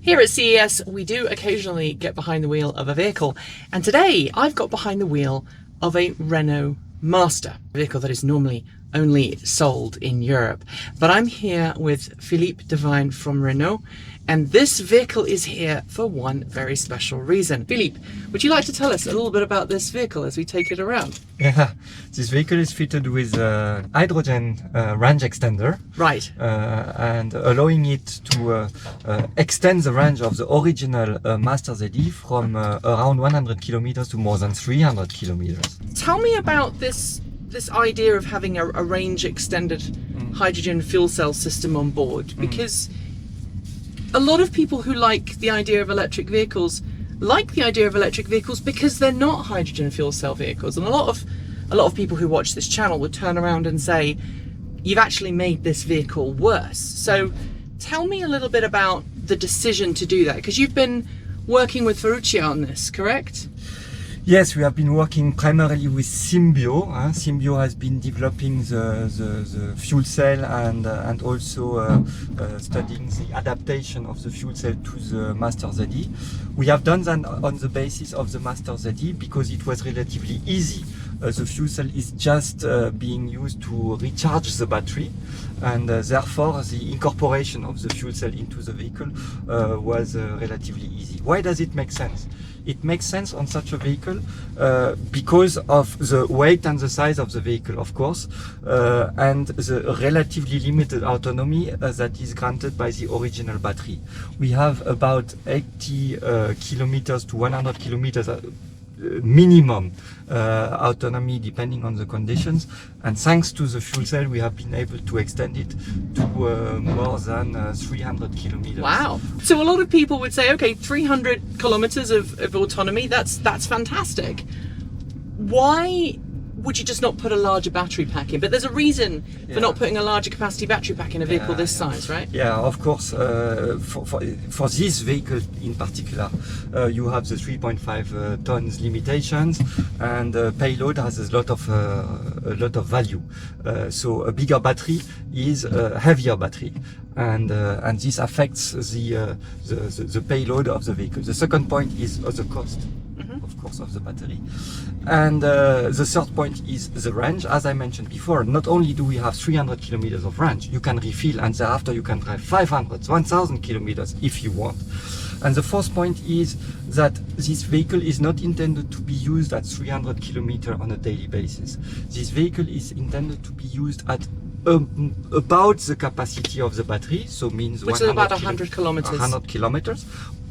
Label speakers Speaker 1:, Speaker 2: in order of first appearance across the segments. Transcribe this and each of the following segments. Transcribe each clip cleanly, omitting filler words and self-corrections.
Speaker 1: Here at CES, we do occasionally get behind the wheel of a vehicle, and today I've got behind the wheel of a Renault Master, a vehicle that is normally only sold in Europe. But I'm here with Philippe Devine from Renault, and this vehicle is here for one very special reason. Philippe, would you like to tell us a little bit about this vehicle as we take it around?
Speaker 2: Yeah, this vehicle is fitted with a hydrogen range extender.
Speaker 1: Right.
Speaker 2: And allowing it to extend the range of the original Master ZE from around 100 kilometers to more than 300 kilometers.
Speaker 1: Tell me about this idea of having a range extended hydrogen fuel cell system on board, because a lot of people who like the idea of electric vehicles because they're not hydrogen fuel cell vehicles, and a lot of people who watch this channel would turn around and say, you've actually made this vehicle worse. So tell me a little bit about the decision to do that, because you've been working with Ferruccio on this, correct?
Speaker 2: Yes, we have been working primarily with Symbio. Symbio has been developing the fuel cell and also studying the adaptation of the fuel cell to the Master ZE. We have done that on the basis of the Master ZE because it was relatively easy. The fuel cell is just being used to recharge the battery, and therefore the incorporation of the fuel cell into the vehicle was relatively easy. Why does it make sense? It makes sense on such a vehicle because of the weight and the size of the vehicle, of course, and the relatively limited autonomy that is granted by the original battery. We have about 80 kilometers to 100 kilometers minimum autonomy depending on the conditions, and thanks to the fuel cell we have been able to extend it to more than 300 kilometers.
Speaker 1: Wow. So a lot of people would say, okay, 300 kilometers of autonomy, that's fantastic. Why would you just not put a larger battery pack in? But there's a reason for not putting a larger capacity battery pack in a vehicle this size, right?
Speaker 2: Yeah, of course. For this vehicle in particular, you have the 3.5 tons limitations, and payload has a lot of value. So a bigger battery is a heavier battery, and this affects the payload of the vehicle. The second point is the cost. Of course, of the battery, and the third point is the range. As I mentioned before, not only do we have 300 kilometers of range, you can refill, and thereafter you can drive 500, 1000 kilometers if you want. And the fourth point is that this vehicle is not intended to be used at 300 kilometers on a daily basis. This vehicle is intended to be used at about the capacity of the battery, so means
Speaker 1: which is about 100 kilometers.
Speaker 2: 100 kilometers,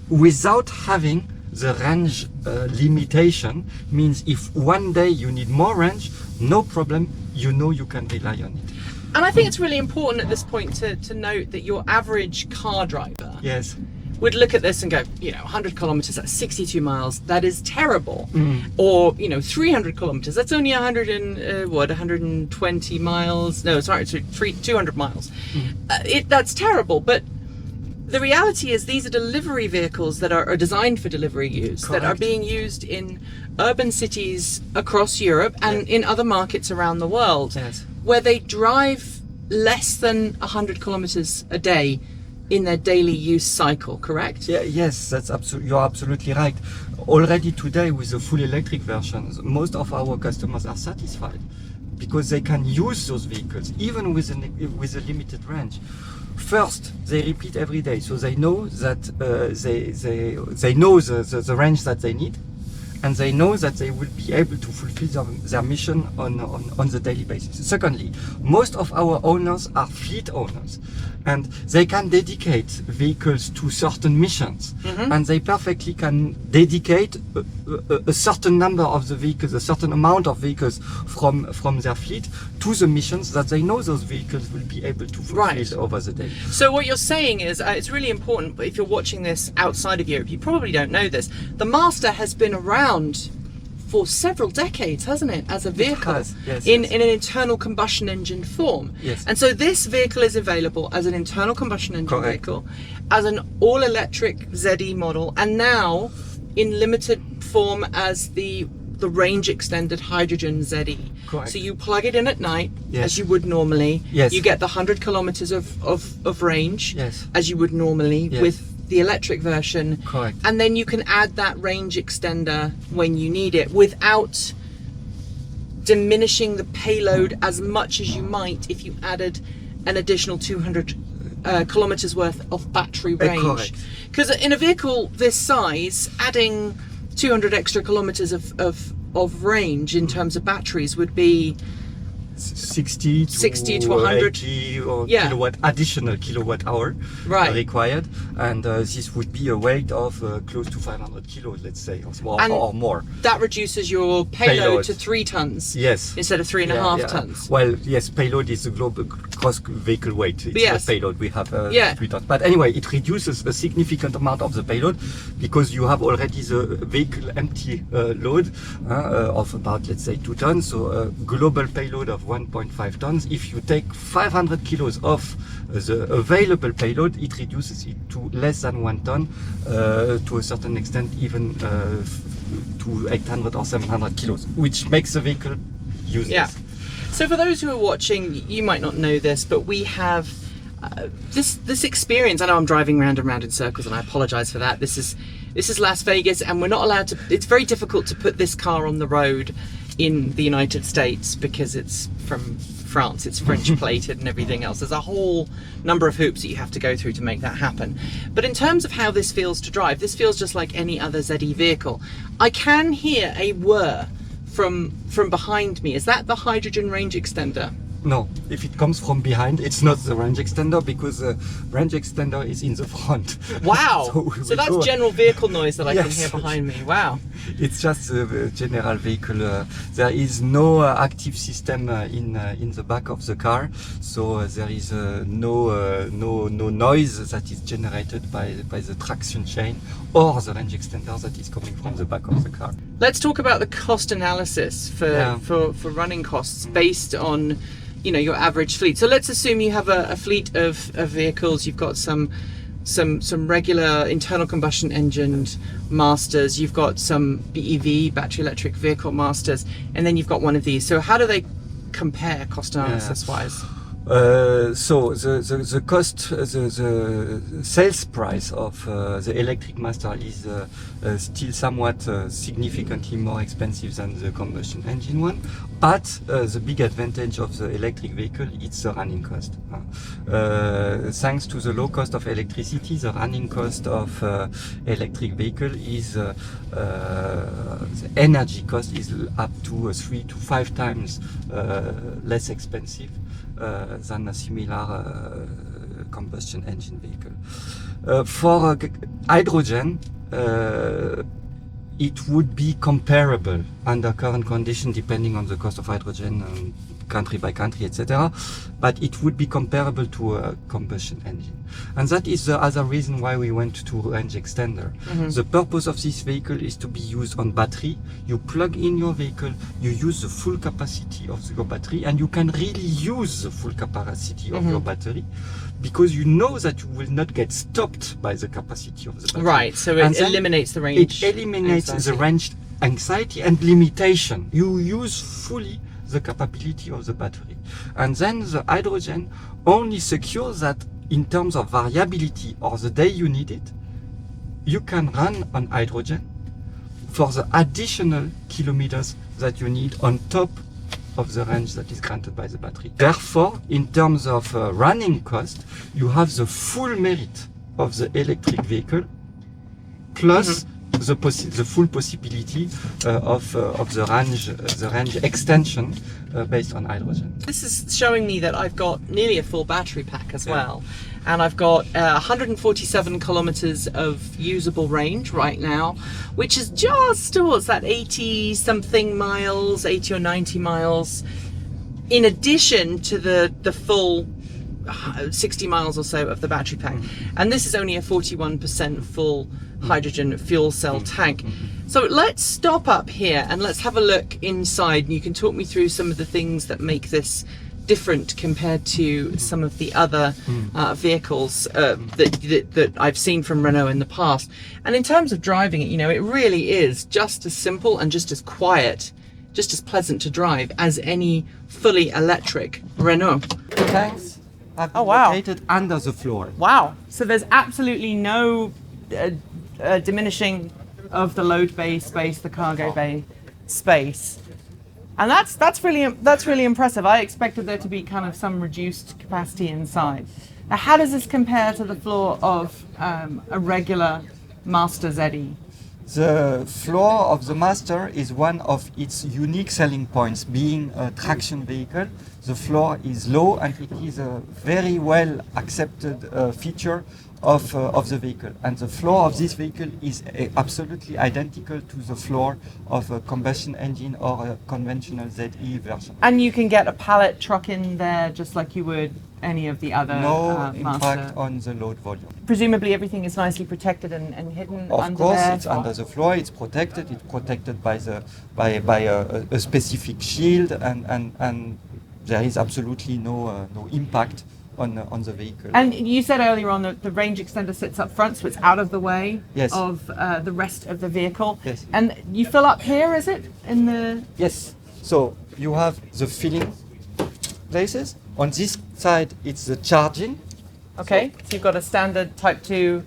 Speaker 2: without having the range limitation. Means if one day you need more range, no problem, you know you can rely on it.
Speaker 1: And I think it's really important at this point to note that your average car driver would look at this and go, 100 kilometers, that's 62 miles, that is terrible. Or, 300 kilometers, that's only 120 miles. No, sorry, 200 miles. That's terrible, but the reality is these are delivery vehicles that are designed for delivery use. Correct. That are being used in urban cities across Europe and in other markets around the world, where they drive less than 100 kilometers a day in their daily use cycle, correct?
Speaker 2: Yeah, yes, you're absolutely right. Already today with the full electric versions, most of our customers are satisfied because they can use those vehicles even with a limited range. First, they repeat every day, so they know that they know the range that they need, and they know that they will be able to fulfill their mission on the daily basis. Secondly, most of our owners are fleet owners, and they can dedicate vehicles to certain missions, and they perfectly can dedicate a certain number of the vehicles, a certain amount of vehicles from their fleet to the missions that they know those vehicles will be able to fulfill over the day.
Speaker 1: So what you're saying is, it's really important, but if you're watching this outside of Europe, you probably don't know this, the Master has been around for several decades, hasn't it, as a vehicle? In an internal combustion engine form. And so this vehicle is available as an internal combustion engine vehicle, as an all-electric ZE model, and now in limited form as the range extended hydrogen ZE. So you plug it in at night as you would normally. You get the 100 kilometers of range as you would normally with the electric version.
Speaker 2: Correct.
Speaker 1: And then you can add that range extender when you need it without diminishing the payload as much as you might if you added an additional 200 kilometers worth of battery range. Because in a vehicle this size, adding 200 extra kilometers of range in terms of batteries would be
Speaker 2: 60 to
Speaker 1: 100
Speaker 2: 80 or additional kilowatt hour required, and this would be a weight of close to 500 kilos, let's say, or more.
Speaker 1: That reduces your payload to 3 tons.
Speaker 2: Yes.
Speaker 1: Instead of 3.5 tons.
Speaker 2: Well, yes, payload is the global gross vehicle weight. It's the payload. We have 3 tons. But anyway, it reduces a significant amount of the payload because you have already the vehicle empty load of about, let's say, 2 tons. So a global payload of 1.5 tons. If you take 500 kilos off the available payload, it reduces it to less than 1 ton, to a certain extent even to 800 or 700 kilos, which makes the vehicle useless.
Speaker 1: Yeah. So for those who are watching, you might not know this, but we have this experience. I know I'm driving round and round in circles, and I apologize for that. This is Las Vegas, and we're not allowed to. It's very difficult to put this car on the road in the United States because it's from France, it's French plated and everything else. There's a whole number of hoops that you have to go through to make that happen. But in terms of how this feels to drive, this feels just like any other ZE vehicle. I can hear a whir from behind me. Is that the hydrogen range extender?
Speaker 2: No, if it comes from behind, it's not the range extender, because the range extender is in the front.
Speaker 1: Wow! So that's general vehicle noise that I can hear behind me. Wow!
Speaker 2: It's just a general vehicle. There is no active system in the back of the car, so there is no noise that is generated by the traction chain or the range extender that is coming from the back of the car.
Speaker 1: Let's talk about the cost analysis for running costs based on, you know, your average fleet. So let's assume you have a fleet of vehicles. You've got some regular internal combustion engine masters, you've got some BEV, battery electric vehicle masters, and then you've got one of these. So how do they compare cost analysis wise?
Speaker 2: So the cost, the sales price of the electric master is still somewhat significantly more expensive than the combustion engine one, but the big advantage of the electric vehicle is the running cost. Thanks to the low cost of electricity, the running cost of electric vehicle is the energy cost is up to 3 to 5 times less expensive than a similar combustion engine vehicle. For hydrogen, it would be comparable under current conditions, depending on the cost of hydrogen, country by country, etc. But it would be comparable to a combustion engine. And that is the other reason why we went to range extender. The purpose of this vehicle is to be used on battery. You plug in your vehicle, you use the full capacity of your battery, and you can really use the full capacity of your battery, because you know that you will not get stopped by the capacity of the battery.
Speaker 1: Right, so it eliminates the range.
Speaker 2: It eliminates the range anxiety and limitation. You use fully the capability of the battery. And then the hydrogen only secures that in terms of variability, or the day you need it, you can run on hydrogen for the additional kilometers that you need on top of the range that is granted by the battery. Therefore, in terms of running cost, you have the full merit of the electric vehicle plus the full possibility of the range extension based on hydrogen.
Speaker 1: This is showing me that I've got nearly a full battery pack as well, and I've got 147 kilometers of usable range right now, which is just towards that 80 something miles, 80 or 90 miles, in addition to the full 60 miles or so of the battery pack. And this is only a 41% full hydrogen fuel cell tank. So let's stop up here and let's have a look inside, and you can talk me through some of the things that make this different compared to some of the other vehicles that I've seen from Renault in the past. And in terms of driving it, you know, it really is just as simple and just as quiet, just as pleasant to drive as any fully electric Renault.
Speaker 2: Tanks have been located under the floor.
Speaker 1: Wow. So there's absolutely no diminishing of the load bay space, the cargo bay space. And that's really impressive. I expected there to be kind of some reduced capacity inside. Now, how does this compare to the floor of a regular Master ZE?
Speaker 2: The floor of the Master is one of its unique selling points. Being a traction vehicle, the floor is low, and it is a very well accepted feature of the vehicle. And the floor of this vehicle is absolutely identical to the floor of a combustion engine or a conventional ZE version.
Speaker 1: And you can get a pallet truck in there just like you would any of the other
Speaker 2: impact on the load volume.
Speaker 1: Presumably everything is nicely protected and hidden
Speaker 2: of
Speaker 1: under
Speaker 2: course,
Speaker 1: there.
Speaker 2: it's under the floor, it's protected by a specific shield, and there is absolutely no impact on the vehicle.
Speaker 1: And you said earlier on that the range extender sits up front, so it's out of the way of the rest of the vehicle.
Speaker 2: Yes.
Speaker 1: And you fill up here, is it? In the
Speaker 2: Yes. So you have the filling places. On this side, it's the charging.
Speaker 1: Okay, so you've got a standard Type 2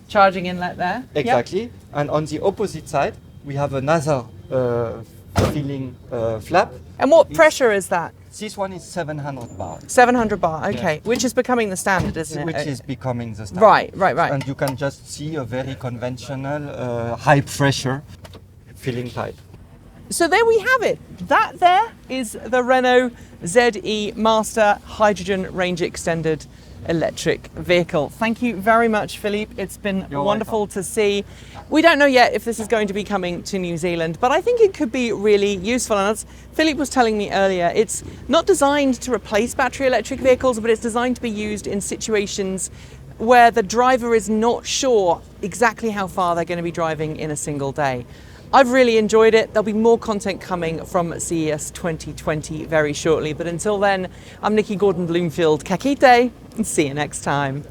Speaker 1: charging inlet there.
Speaker 2: Exactly.
Speaker 1: Yep.
Speaker 2: And on the opposite side, we have another filling flap.
Speaker 1: And what pressure is that?
Speaker 2: This one is 700 bar.
Speaker 1: 700 bar, okay. Which is becoming the standard, isn't it?
Speaker 2: Which is becoming the standard.
Speaker 1: Right.
Speaker 2: And you can just see a very conventional high pressure filling pipe.
Speaker 1: So there we have it. That there is the Renault ZE Master Hydrogen Range Extended electric vehicle. Thank you very much, Philippe. It's been wonderful to see. We don't know yet if this is going to be coming to New Zealand, but I think it could be really useful. And as Philippe was telling me earlier, it's not designed to replace battery electric vehicles, but it's designed to be used in situations where the driver is not sure exactly how far they're going to be driving in a single day. I've really enjoyed it. There'll be more content coming from CES 2020 very shortly. But until then, I'm Nikki Gordon-Bloomfield. Kakite, and see you next time.